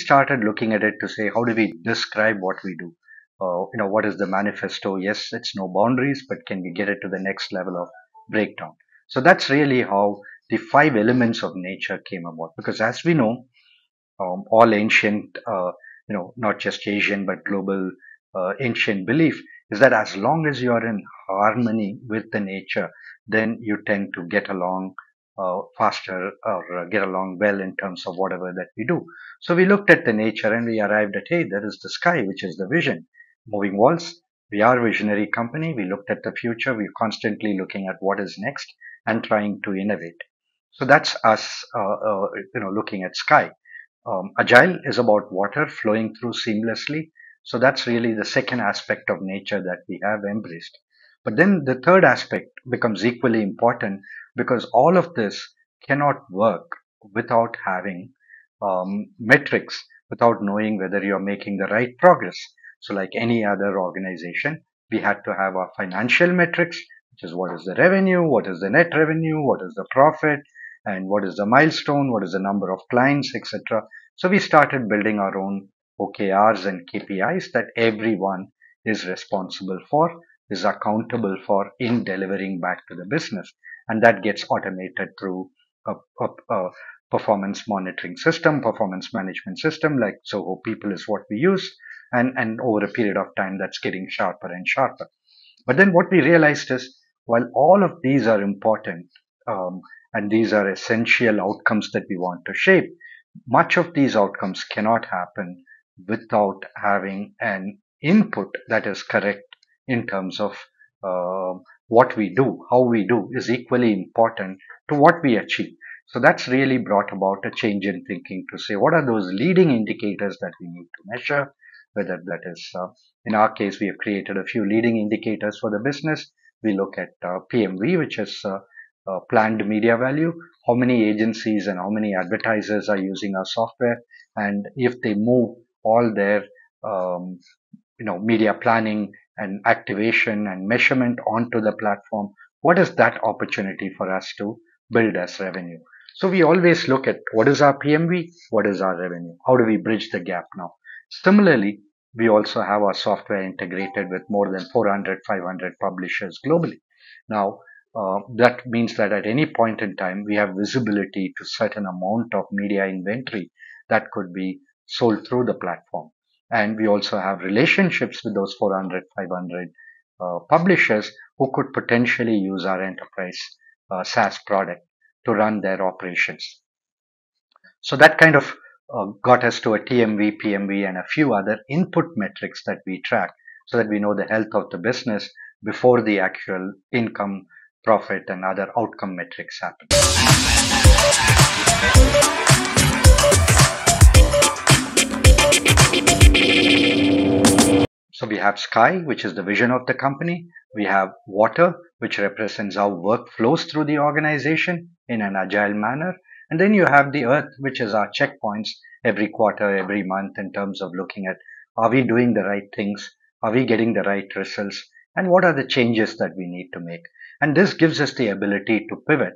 started looking at it to say, how do we describe what we do? What is the manifesto? Yes, it's no boundaries, but can we get it to the next level of breakdown? So that's really how the five elements of nature came about. Because as we know, all ancient, not just Asian but global ancient belief is that as long as you are in harmony with the nature, then you tend to get along faster or get along well in terms of whatever that we do. So we looked at the nature and we arrived at, hey, there is the sky, which is the vision. Moving walls, we are a visionary company. We looked at the future. We're constantly looking at what is next and trying to innovate. So that's us, looking at sky. Agile is about water flowing through seamlessly. So that's really the second aspect of nature that we have embraced. But then the third aspect becomes equally important because all of this cannot work without having metrics, without knowing whether you're making the right progress. So like any other organization, we had to have our financial metrics, which is what is the revenue, what is the net revenue, what is the profit, and what is the milestone, what is the number of clients, etc. So we started building our own OKRs and KPIs that everyone is responsible for, is accountable for in delivering back to the business. And that gets automated through a performance monitoring system, performance management system like Zoho People is what we use. And over a period of time, that's getting sharper and sharper. But then what we realized is while all of these are important, and these are essential outcomes that we want to shape, much of these outcomes cannot happen without having an input that is correct in terms of what we do. How we do is equally important to what we achieve. So that's really brought about a change in thinking to say, what are those leading indicators that we need to measure? Whether that is, in our case, we have created a few leading indicators for the business. We look at PMV, which is planned media value, how many agencies and how many advertisers are using our software, and if they move all their media planning and activation and measurement onto the platform, what is that opportunity for us to build as revenue? So we always look at what is our PMV, what is our revenue, how do we bridge the gap now? Similarly, we also have our software integrated with more than 400, 500 publishers globally. Now, that means that at any point in time, we have visibility to certain amount of media inventory that could be sold through the platform. And we also have relationships with those 400, 500 publishers who could potentially use our enterprise SaaS product to run their operations. So that kind of got us to a TMV, PMV, and a few other input metrics that we track so that we know the health of the business before the actual income, profit, and other outcome metrics happen. So we have sky, which is the vision of the company. We have water, which represents how work flows through the organization in an agile manner. And then you have the earth, which is our checkpoints every quarter, every month in terms of looking at, are we doing the right things? Are we getting the right results? And what are the changes that we need to make? And this gives us the ability to pivot.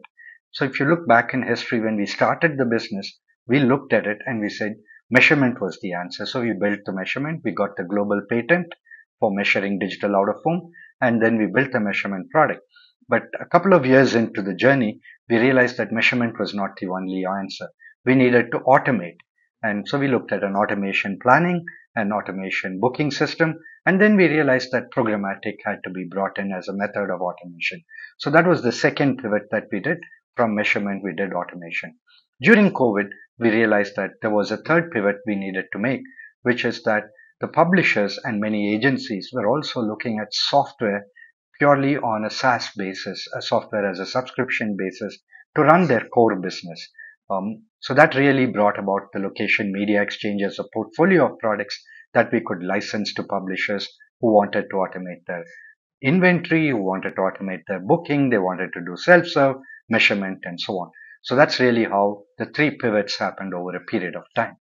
So if you look back in history, when we started the business, we looked at it and we said measurement was the answer. So we built the measurement. We got the global patent for measuring digital out of home. And then we built a measurement product. But a couple of years into the journey, we realized that measurement was not the only answer. We needed to automate. And so we looked at an automation planning, an automation booking system, and then we realized that programmatic had to be brought in as a method of automation. So that was the second pivot that we did. From measurement, we did automation. During COVID, we realized that there was a third pivot we needed to make, which is that the publishers and many agencies were also looking at software purely on a SaaS basis, a software as a subscription basis to run their core business. So that really brought about the Location Media Exchange as a portfolio of products that we could license to publishers who wanted to automate their inventory, who wanted to automate their booking, they wanted to do self-serve, measurement, and so on. So that's really how the three pivots happened over a period of time.